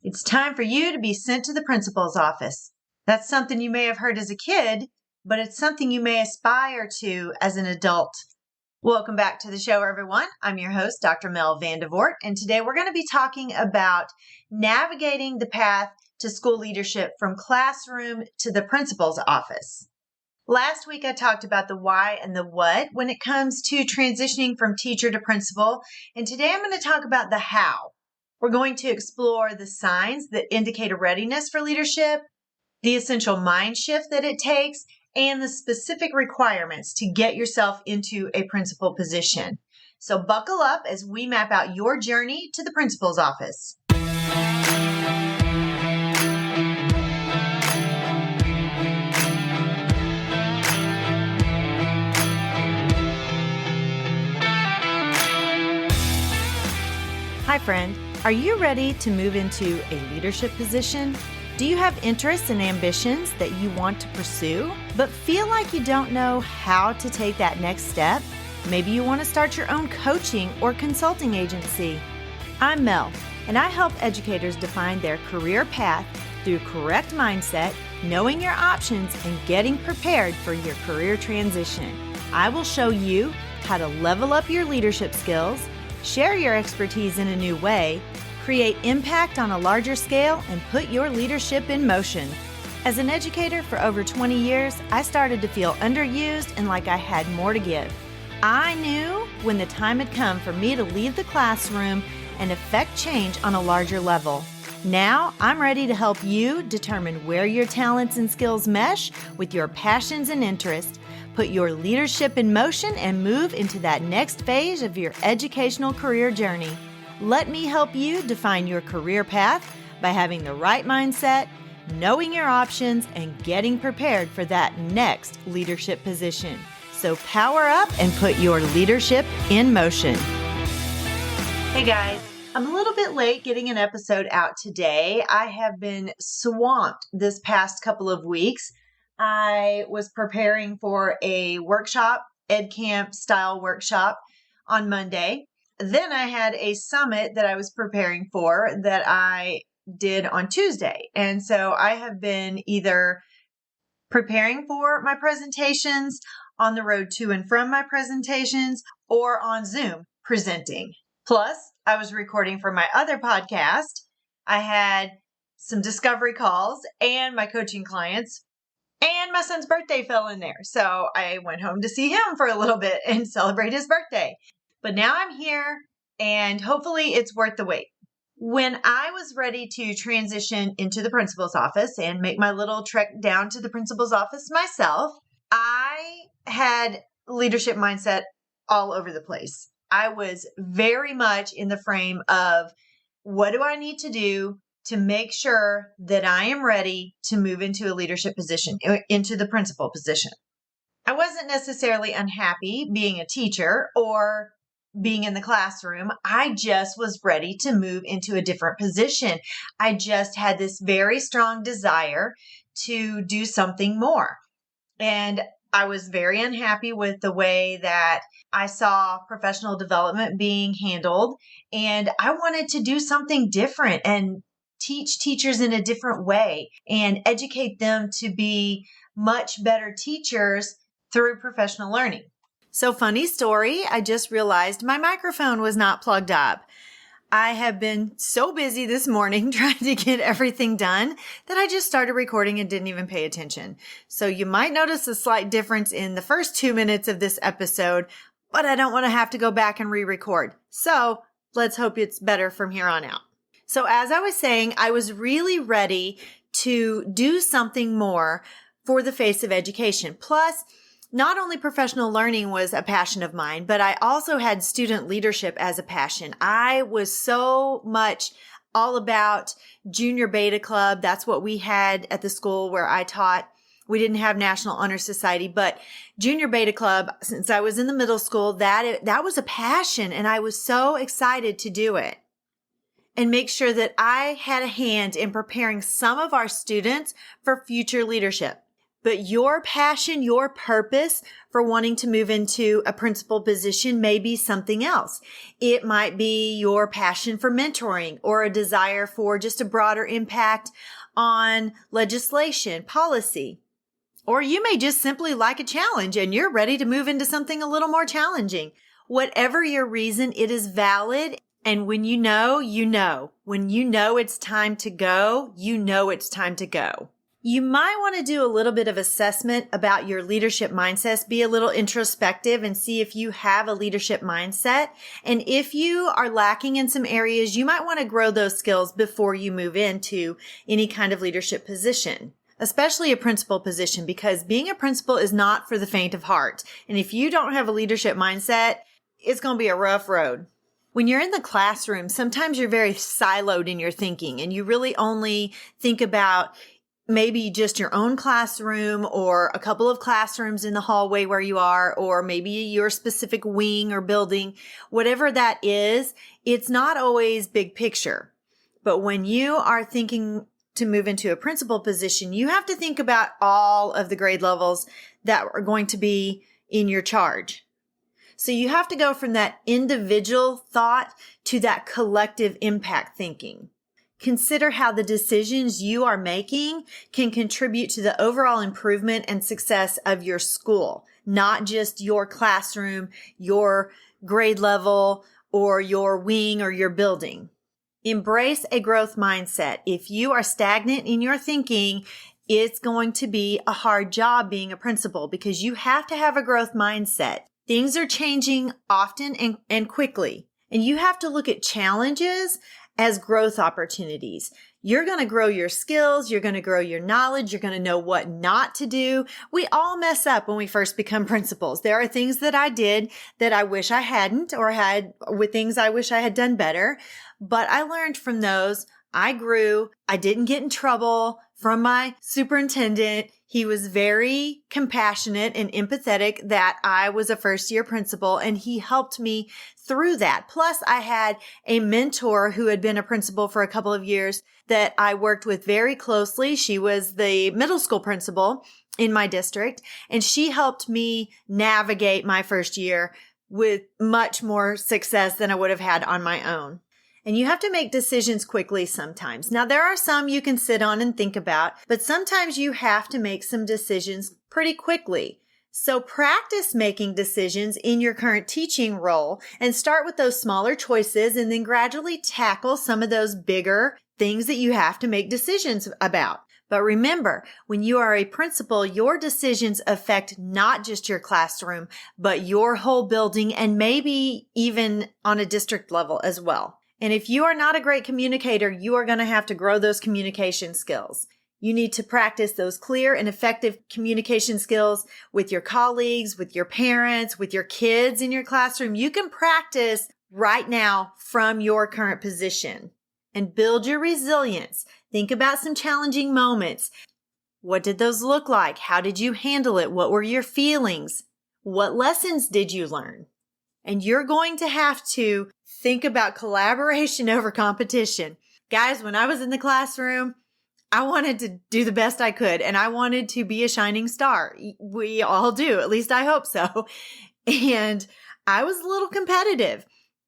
It's time for you to be sent to the principal's office. That's something you may have heard as a kid, but it's something you may aspire to as an adult. Welcome back to the show, everyone. I'm your host, Dr. Mel Vandevort, and today we're going to be talking about navigating the path to school leadership from classroom to the principal's office. Last week, I talked about the why and the what when it comes to transitioning from teacher to principal, and today I'm going to talk about the how. We're going to explore the signs that indicate a readiness for leadership, the essential mind shift that it takes, and the specific requirements to get yourself into a principal position. So buckle up as we map out your journey to the principal's office. Hi, friend. Are you ready to move into a leadership position? Do you have interests and ambitions that you want to pursue, but feel like you don't know how to take that next step? Maybe you want to start your own coaching or consulting agency. I'm Mel, and I help educators define their career path through correct mindset, knowing your options, and getting prepared for your career transition. I will show you how to level up your leadership skills, share your expertise in a new way, create impact on a larger scale, and put your leadership in motion. As an educator for over 20 years, I started to feel underused and like I had more to give. I knew when the time had come for me to leave the classroom and affect change on a larger level. Now, I'm ready to help you determine where your talents and skills mesh with your passions and interests. Put your leadership in motion and move into that next phase of your educational career journey. Let me help you define your career path by having the right mindset, knowing your options, and getting prepared for that next leadership position. So power up and put your leadership in motion. Hey guys, I'm a little bit late getting an episode out today. I have been swamped this past couple of weeks. I was preparing for a workshop, Ed Camp style workshop on Monday. Then I had a summit that I was preparing for that I did on Tuesday. And so I have been either preparing for my presentations, on the road to and from my presentations, or on Zoom presenting. Plus, I was recording for my other podcast. I had some discovery calls and my coaching clients. And my son's birthday fell in there. So I went home to see him for a little bit and celebrate his birthday. But now I'm here and hopefully it's worth the wait. When I was ready to transition into the principal's office and make my little trek down to the principal's office myself, I had leadership mindset all over the place. I was very much in the frame of what do I need to do to make sure that I am ready to move into a leadership position, into the principal position. I wasn't necessarily unhappy being a teacher or being in the classroom. I just was ready to move into a different position. I just had this very strong desire to do something more. And I was very unhappy with the way that I saw professional development being handled. And I wanted to do something different and teach teachers in a different way and educate them to be much better teachers through professional learning. So funny story, I just realized my microphone was not plugged up. I have been so busy this morning trying to get everything done that I just started recording and didn't even pay attention. So you might notice a slight difference in the first 2 minutes of this episode, but I don't want to have to go back and re-record. So let's hope it's better from here on out. So as I was saying, I was really ready to do something more for the face of education. Plus, not only professional learning was a passion of mine, but I also had student leadership as a passion. I was so much all about junior beta club. That's what we had at the school where I taught. We didn't have National Honor Society, but junior beta club, since I was in the middle school, that was a passion, and I was so excited to do it and make sure that I had a hand in preparing some of our students for future leadership. But your passion, your purpose for wanting to move into a principal position may be something else. It might be your passion for mentoring or a desire for just a broader impact on legislation, policy. Or you may just simply like a challenge and you're ready to move into something a little more challenging. Whatever your reason, it is valid. And when you know, you know. When you know it's time to go, you know it's time to go. You might want to do a little bit of assessment about your leadership mindsets, be a little introspective and see if you have a leadership mindset. And if you are lacking in some areas, you might want to grow those skills before you move into any kind of leadership position, especially a principal position, because being a principal is not for the faint of heart. And if you don't have a leadership mindset, it's going to be a rough road. When you're in the classroom, sometimes you're very siloed in your thinking and you really only think about maybe just your own classroom or a couple of classrooms in the hallway where you are, or maybe your specific wing or building, whatever that is, it's not always big picture. But when you are thinking to move into a principal position, you have to think about all of the grade levels that are going to be in your charge. So you have to go from that individual thought to that collective impact thinking. Consider how the decisions you are making can contribute to the overall improvement and success of your school, not just your classroom, your grade level, or your wing or your building. Embrace a growth mindset. If you are stagnant in your thinking, it's going to be a hard job being a principal because you have to have a growth mindset. Things are changing often and quickly, and you have to look at challenges as growth opportunities. You're going to grow your skills. You're going to grow your knowledge. You're going to know what not to do. We all mess up when we first become principals. There are things that I did that I wish I hadn't, or had with things I wish I had done better. But I learned from those. I grew. I didn't get in trouble from my superintendent. He was very compassionate and empathetic that I was a first year principal, and he helped me through that. Plus, I had a mentor who had been a principal for a couple of years that I worked with very closely. She was the middle school principal in my district, and she helped me navigate my first year with much more success than I would have had on my own. And you have to make decisions quickly sometimes. Now, there are some you can sit on and think about, but sometimes you have to make some decisions pretty quickly. So practice making decisions in your current teaching role and start with those smaller choices and then gradually tackle some of those bigger things that you have to make decisions about. But remember, when you are a principal, your decisions affect not just your classroom, but your whole building and maybe even on a district level as well. And if you are not a great communicator, you are going to have to grow those communication skills. You need to practice those clear and effective communication skills with your colleagues, with your parents, with your kids in your classroom. You can practice right now from your current position and build your resilience. Think about some challenging moments. What did those look like? How did you handle it? What were your feelings? What lessons did you learn? And you're going to have to think about collaboration over competition. Guys, when I was in the classroom, I wanted to do the best I could, and I wanted to be a shining star. We all do. At least I hope so. And I was a little competitive,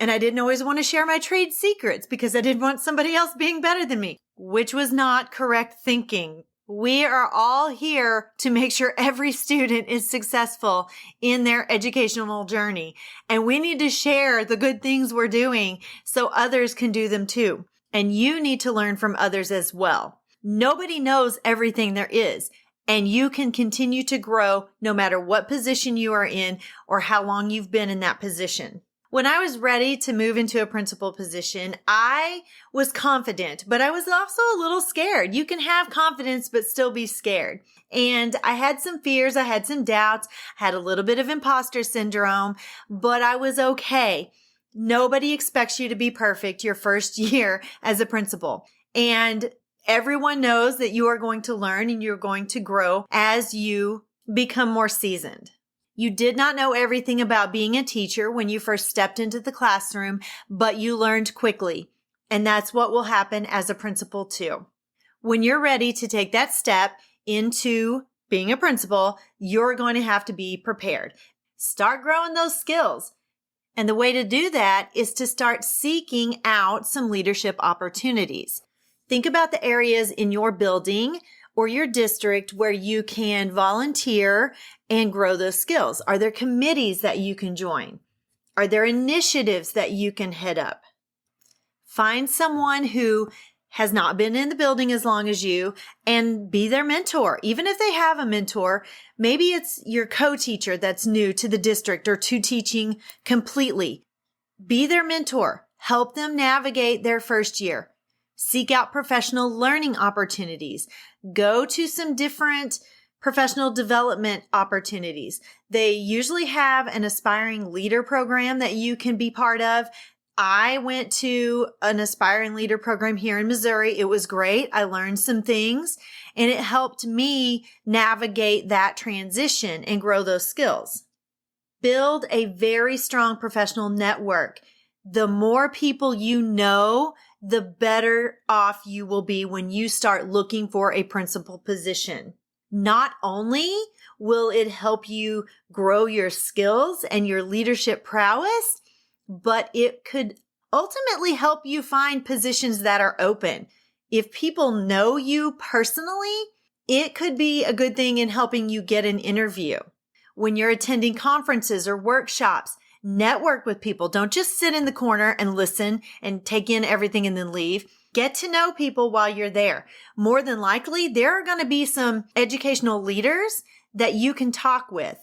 and I didn't always want to share my trade secrets because I didn't want somebody else being better than me, which was not correct thinking. We are all here to make sure every student is successful in their educational journey, and we need to share the good things we're doing so others can do them too. And you need to learn from others as well. Nobody knows everything there is, and you can continue to grow no matter what position you are in or how long you've been in that position. When I was ready to move into a principal position, I was confident, but I was also a little scared. You can have confidence, but still be scared. And I had some fears. I had some doubts, had a little bit of imposter syndrome, but I was okay. Nobody expects you to be perfect your first year as a principal. And everyone knows that you are going to learn and you're going to grow as you become more seasoned. You did not know everything about being a teacher when you first stepped into the classroom, but you learned quickly. And that's what will happen as a principal too. When you're ready to take that step into being a principal, you're going to have to be prepared. Start growing those skills. And the way to do that is to start seeking out some leadership opportunities. Think about the areas in your building or your district where you can volunteer and grow those skills. Are there committees that you can join? Are there initiatives that you can head up? Find someone who has not been in the building as long as you and be their mentor. Even if they have a mentor, maybe it's your co-teacher that's new to the district or to teaching completely. Be their mentor. Help them navigate their first year. Seek out professional learning opportunities. Go to some different professional development opportunities. They usually have an aspiring leader program that you can be part of. I went to an aspiring leader program here in Missouri. It was great. I learned some things and it helped me navigate that transition and grow those skills. Build a very strong professional network. The more people you know, the better off you will be when you start looking for a principal position. Not only will it help you grow your skills and your leadership prowess, but it could ultimately help you find positions that are open. If people know you personally, it could be a good thing in helping you get an interview. When you're attending conferences or workshops, network with people. Don't just sit in the corner and listen and take in everything and then leave. Get to know people while you're there. More than likely, there are going to be some educational leaders that you can talk with.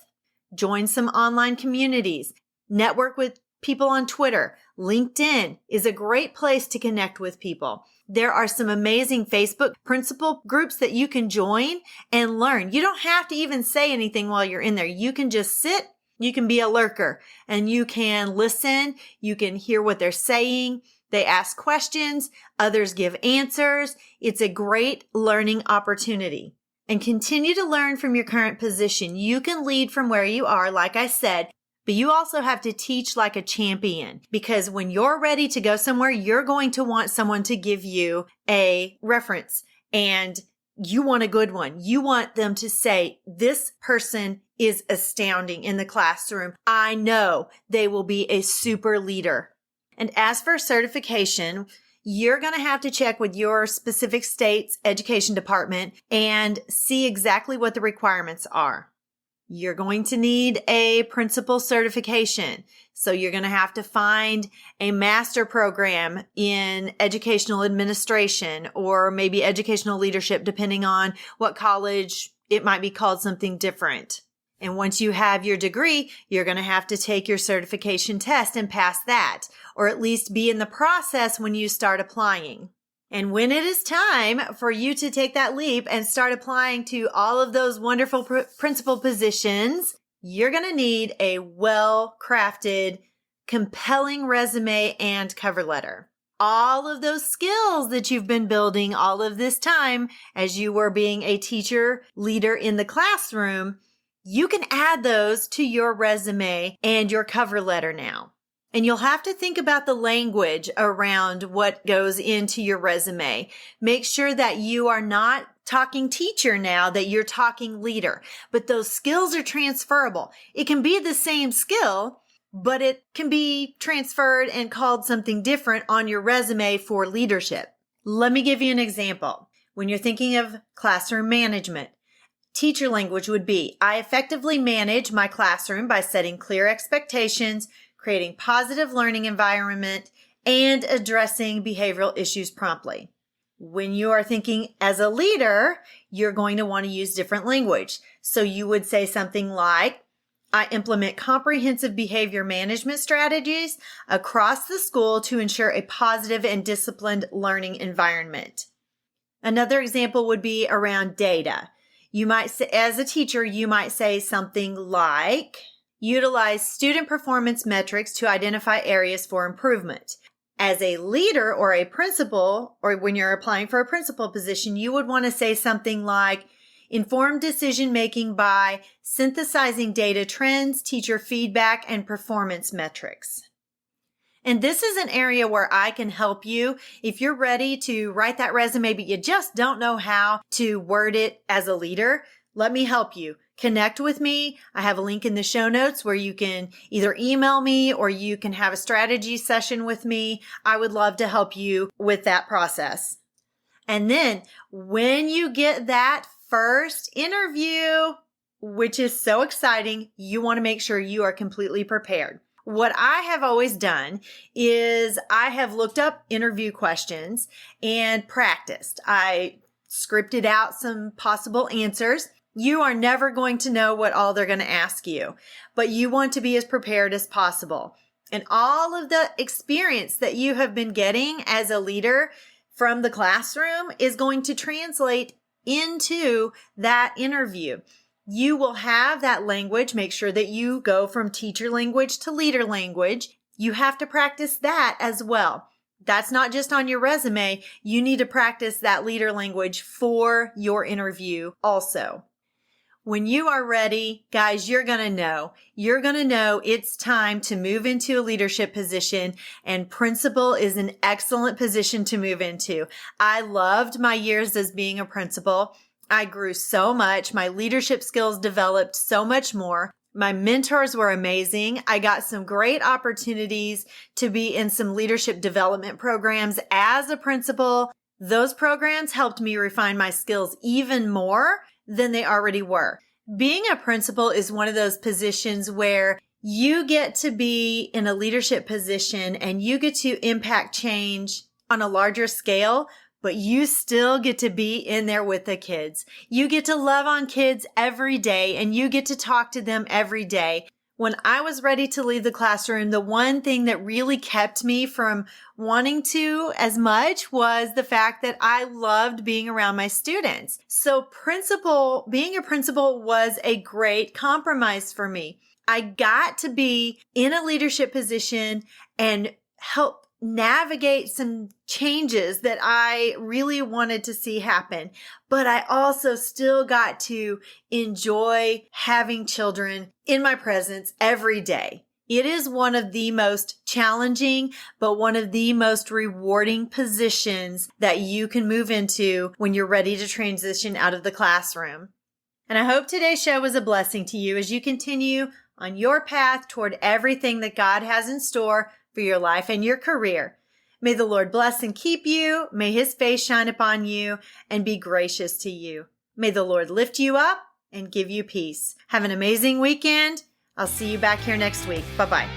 Join some online communities. Network with people on Twitter. LinkedIn is a great place to connect with people. There are some amazing Facebook principal groups that you can join and learn. You don't have to even say anything while you're in there. You can just sit. You can be a lurker and you can listen. You can hear what they're saying. They ask questions. Others give answers. It's a great learning opportunity. And continue to learn from your current position. You can lead from where you are, like I said, but you also have to teach like a champion, because when you're ready to go somewhere, you're going to want someone to give you a reference, and you want a good one. You want them to say, this person is astounding in the classroom. I know they will be a super leader. And as for certification, you're going to have to check with your specific state's education department and see exactly what the requirements are. You're going to need a principal certification. So you're going to have to find a master program in educational administration or maybe educational leadership, depending on what college. It might be called something different. And once you have your degree, you're going to have to take your certification test and pass that, or at least be in the process when you start applying. And when it is time for you to take that leap and start applying to all of those wonderful principal positions, you're going to need a well-crafted, compelling resume and cover letter. All of those skills that you've been building all of this time as you were being a teacher leader in the classroom, you can add those to your resume and your cover letter now. And you'll have to think about the language around what goes into your resume. Make sure that you are not talking teacher now, that you're talking leader. But those skills are transferable. It can be the same skill, but it can be transferred and called something different on your resume for leadership. Let me give you an example. When you're thinking of classroom management, teacher language would be, I effectively manage my classroom by setting clear expectations, creating positive learning environment, and addressing behavioral issues promptly. When you are thinking as a leader, you're going to want to use different language. So you would say something like, I implement comprehensive behavior management strategies across the school to ensure a positive and disciplined learning environment. Another example would be around data. You might say, as a teacher, you might say something like, utilize student performance metrics to identify areas for improvement. As a leader or a principal, or when you're applying for a principal position, you would want to say something like, informed decision-making by synthesizing data trends, teacher feedback, and performance metrics. And this is an area where I can help you if you're ready to write that resume, but you just don't know how to word it as a leader. Let me help you. Connect with me. I have a link in the show notes where you can either email me or you can have a strategy session with me. I would love to help you with that process. And then when you get that first interview, which is so exciting, you want to make sure you are completely prepared. What I have always done is I have looked up interview questions and practiced. I scripted out some possible answers. You are never going to know what all they're going to ask you, but you want to be as prepared as possible. And all of the experience that you have been getting as a leader from the classroom is going to translate into that interview. You will have that language. Make sure that you go from teacher language to leader language. You have to practice that as well. That's not just on your resume. You need to practice that leader language for your interview also. When you are ready, guys, you're going to know. You're going to know it's time to move into a leadership position, and principal is an excellent position to move into. I loved my years as being a principal. I grew so much. My leadership skills developed so much more. My mentors were amazing. I got some great opportunities to be in some leadership development programs as a principal. Those programs helped me refine my skills even more than they already were. Being a principal is one of those positions where you get to be in a leadership position and you get to impact change on a larger scale, but you still get to be in there with the kids. You get to love on kids every day and you get to talk to them every day. When I was ready to leave the classroom, the one thing that really kept me from wanting to as much was the fact that I loved being around my students. So being a principal was a great compromise for me. I got to be in a leadership position and help navigate some changes that I really wanted to see happen. But I also still got to enjoy having children in my presence every day. It is one of the most challenging, but one of the most rewarding positions that you can move into when you're ready to transition out of the classroom. And I hope today's show was a blessing to you as you continue on your path toward everything that God has in store for your life and your career. May the Lord bless and keep you. May his face shine upon you and be gracious to you. May the Lord lift you up and give you peace. Have an amazing weekend. I'll see you back here next week. Bye-bye.